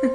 In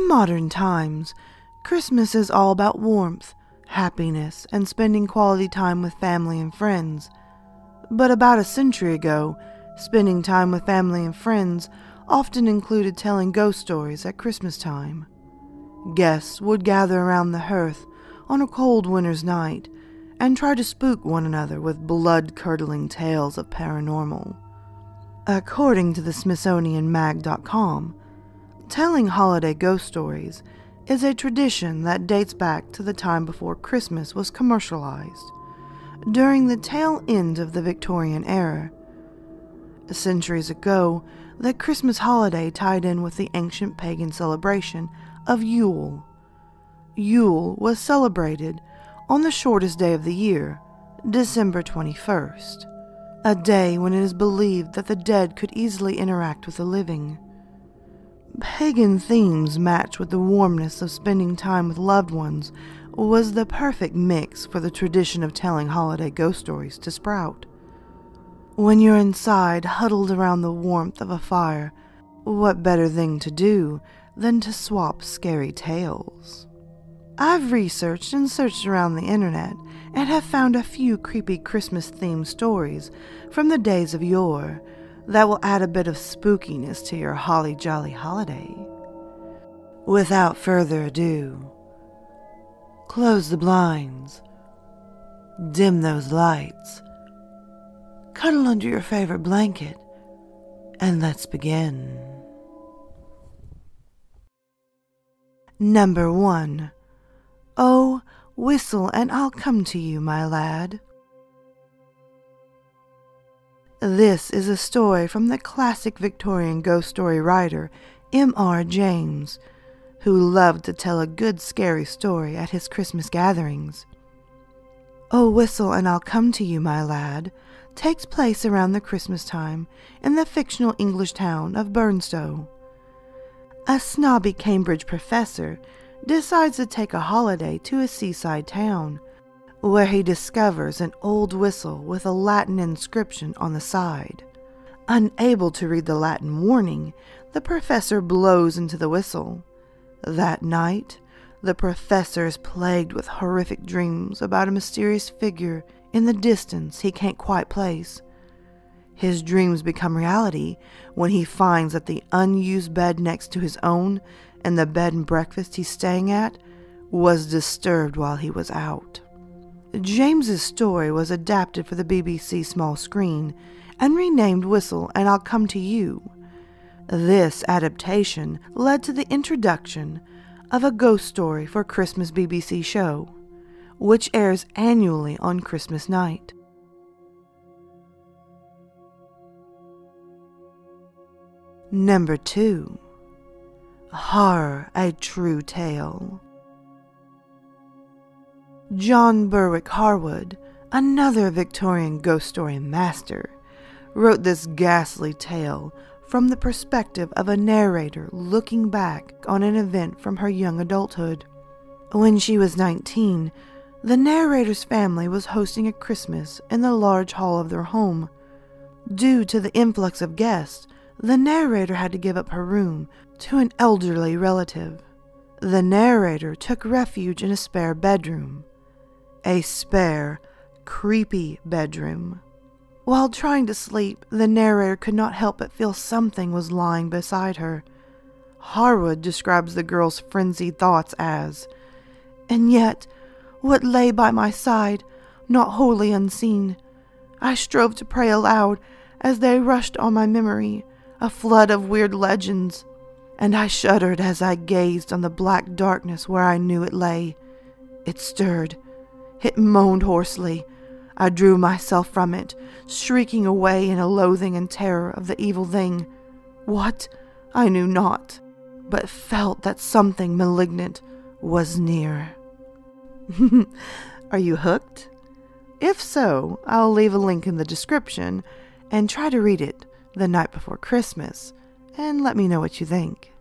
modern times, Christmas is all about warmth, happiness, and spending quality time with family and friends. But about a century ago, spending time with family and friends often included telling ghost stories at Christmas time. Guests would gather around the hearth on a cold winter's night and try to spook one another with blood-curdling tales of paranormal. According to the SmithsonianMag.com, telling holiday ghost stories is a tradition that dates back to the time before Christmas was commercialized, during the tail end of the Victorian era. Centuries ago, the Christmas holiday tied in with the ancient pagan celebration of Yule. Yule was celebrated on the shortest day of the year, December 21st, a day when it is believed that the dead could easily interact with the living. Pagan themes matched with the warmness of spending time with loved ones was the perfect mix for the tradition of telling holiday ghost stories to sprout. When you're inside, huddled around the warmth of a fire, what better thing to do than to swap scary tales? I've researched and searched around the internet and have found a few creepy Christmas-themed stories from the days of yore that will add a bit of spookiness to your holly jolly holiday. Without further ado, close the blinds, dim those lights, cuddle under your favorite blanket, and let's begin. Number 1. Oh, whistle and I'll come to you, my lad. This is a story from the classic Victorian ghost story writer M.R. James, who loved to tell a good scary story at his Christmas gatherings. Oh, Whistle and I'll Come to You, My Lad takes place around the Christmas time in the fictional English town of Burnstow. A snobby Cambridge professor decides to take a holiday to a seaside town, where he discovers an old whistle with a Latin inscription on the side. Unable to read the Latin warning, the professor blows into the whistle. That night, the professor is plagued with horrific dreams about a mysterious figure in the distance he can't quite place. His dreams become reality when he finds that the unused bed next to his own and the bed and breakfast he's staying at was disturbed while he was out. James's story was adapted for the BBC small screen and renamed Whistle and I'll Come to You. This adaptation led to the introduction of a ghost story for Christmas BBC show, which airs annually on Christmas night. Number 2. Horror, a True Tale. John Berwick Harwood, another Victorian ghost story master, wrote this ghastly tale from the perspective of a narrator looking back on an event from her young adulthood. When she was 19, the narrator's family was hosting a Christmas in the large hall of their home. Due to the influx of guests, the narrator had to give up her room to an elderly relative. The narrator took refuge in a spare bedroom. A spare, creepy bedroom. While trying to sleep, the narrator could not help but feel something was lying beside her. Harwood describes the girl's frenzied thoughts as, "And yet, what lay by my side, not wholly unseen. I strove to pray aloud as they rushed on my memory, a flood of weird legends, and I shuddered as I gazed on the black darkness where I knew it lay. It stirred. It moaned hoarsely. I drew myself from it, shrieking away in a loathing and terror of the evil thing. What? I knew not, but felt that something malignant was near." Are you hooked? If so, I'll leave a link in the description and try to read it the night before Christmas and let me know what you think.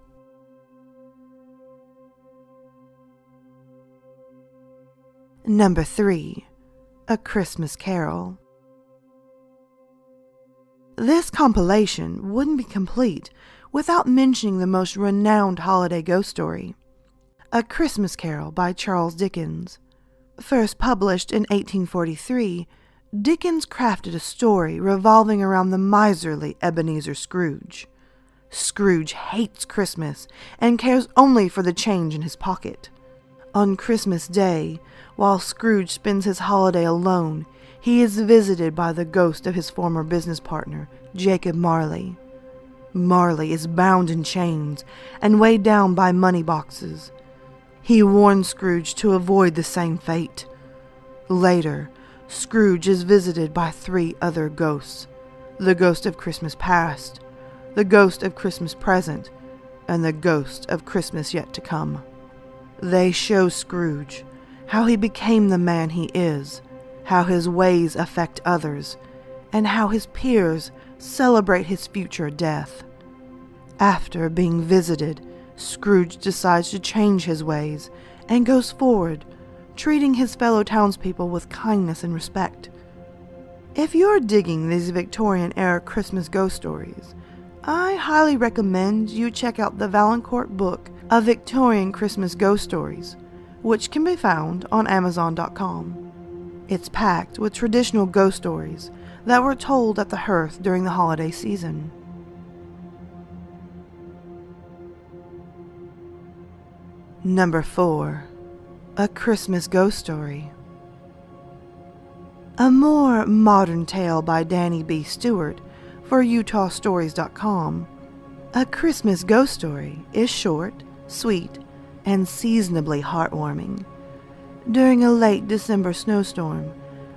Number 3. A Christmas Carol. This compilation wouldn't be complete without mentioning the most renowned holiday ghost story, A Christmas Carol by Charles Dickens. First published in 1843, Dickens crafted a story revolving around the miserly Ebenezer Scrooge. Scrooge hates Christmas and cares only for the change in his pocket. On Christmas Day, while Scrooge spends his holiday alone, he is visited by the ghost of his former business partner, Jacob Marley. Marley is bound in chains and weighed down by money boxes. He warns Scrooge to avoid the same fate. Later, Scrooge is visited by 3 other ghosts: the ghost of Christmas past, the ghost of Christmas present, and the ghost of Christmas yet to come. They show Scrooge how he became the man he is, how his ways affect others, and how his peers celebrate his future death. After being visited, Scrooge decides to change his ways and goes forward, treating his fellow townspeople with kindness and respect. If you're digging these Victorian-era Christmas ghost stories, I highly recommend you check out the Valancourt book of Victorian Christmas Ghost Stories, which can be found on Amazon.com. It's packed with traditional ghost stories that were told at the hearth during the holiday season. Number 4. A Christmas Ghost Story. A more modern tale by Danny B. Stewart for UtahStories.com. A Christmas Ghost Story is short, sweet, and seasonably heartwarming. During a late December snowstorm,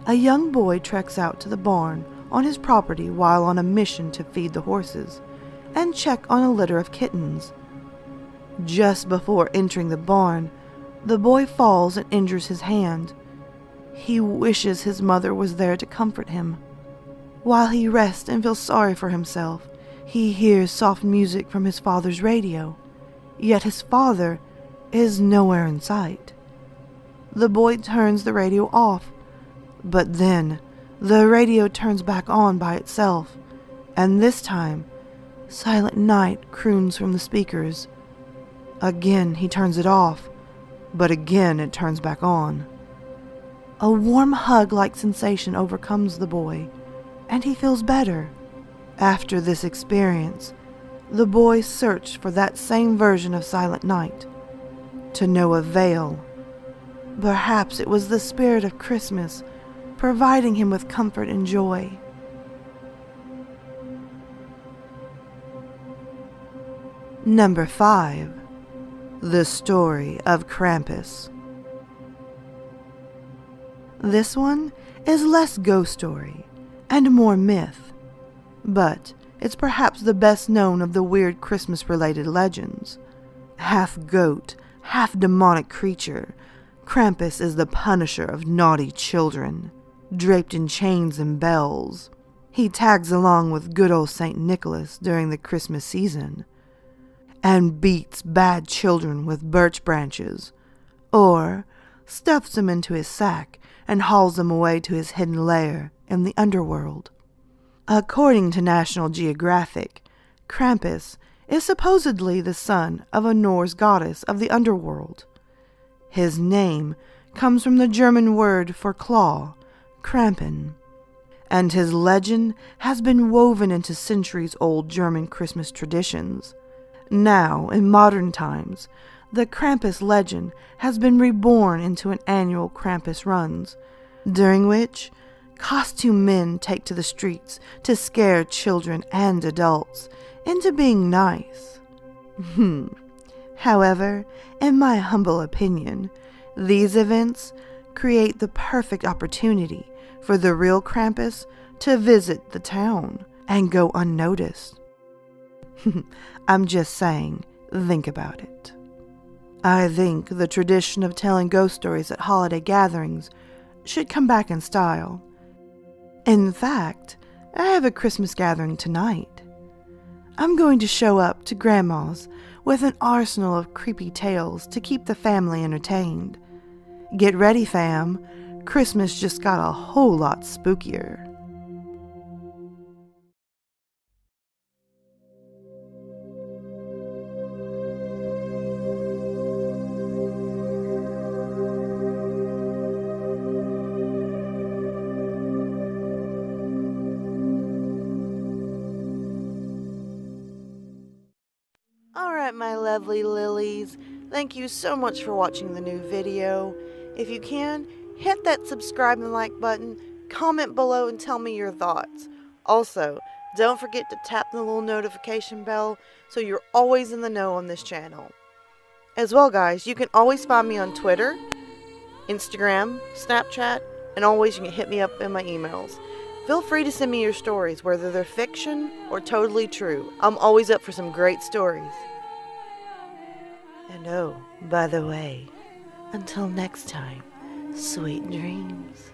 a young boy treks out to the barn on his property while on a mission to feed the horses and check on a litter of kittens. Just before entering the barn, the boy falls and injures his hand. He wishes his mother was there to comfort him. While he rests and feels sorry for himself, he hears soft music from his father's radio, yet his father is nowhere in sight. The boy turns the radio off, but then the radio turns back on by itself, and this time, Silent Night croons from the speakers. Again he turns it off, but again it turns back on. A warm hug-like sensation overcomes the boy, and he feels better. After this experience, the boy searched for that same version of Silent Night. To no avail. Perhaps it was the spirit of Christmas providing him with comfort and joy. Number 5. The Story of Krampus. This one is less ghost story and more myth, but it's perhaps the best known of the weird Christmas-related legends. Half goat, half demonic creature, Krampus is the punisher of naughty children, draped in chains and bells. He tags along with good old St. Nicholas during the Christmas season, and beats bad children with birch branches, or stuffs them into his sack and hauls them away to his hidden lair in the underworld. According to National Geographic, Krampus is supposedly the son of a Norse goddess of the underworld. His name comes from the German word for claw, Krampen, and his legend has been woven into centuries-old German Christmas traditions. Now, in modern times, the Krampus legend has been reborn into an annual Krampus runs, during which costume men take to the streets to scare children and adults into being nice. However, in my humble opinion, these events create the perfect opportunity for the real Krampus to visit the town and go unnoticed. I'm just saying, think about it. I think the tradition of telling ghost stories at holiday gatherings should come back in style. In fact, I have a Christmas gathering tonight. I'm going to show up to Grandma's with an arsenal of creepy tales to keep the family entertained. Get ready, fam. Christmas just got a whole lot spookier. Alright, my lovely lilies, thank you so much for watching the new video. If you can, hit that subscribe and like button, comment below and tell me your thoughts. Also, don't forget to tap the little notification bell so you're always in the know on this channel. As well, guys, you can always find me on Twitter, Instagram, Snapchat, and always you can hit me up in my emails. Feel free to send me your stories, whether they're fiction or totally true. I'm always up for some great stories. And oh, by the way, until next time, sweet dreams.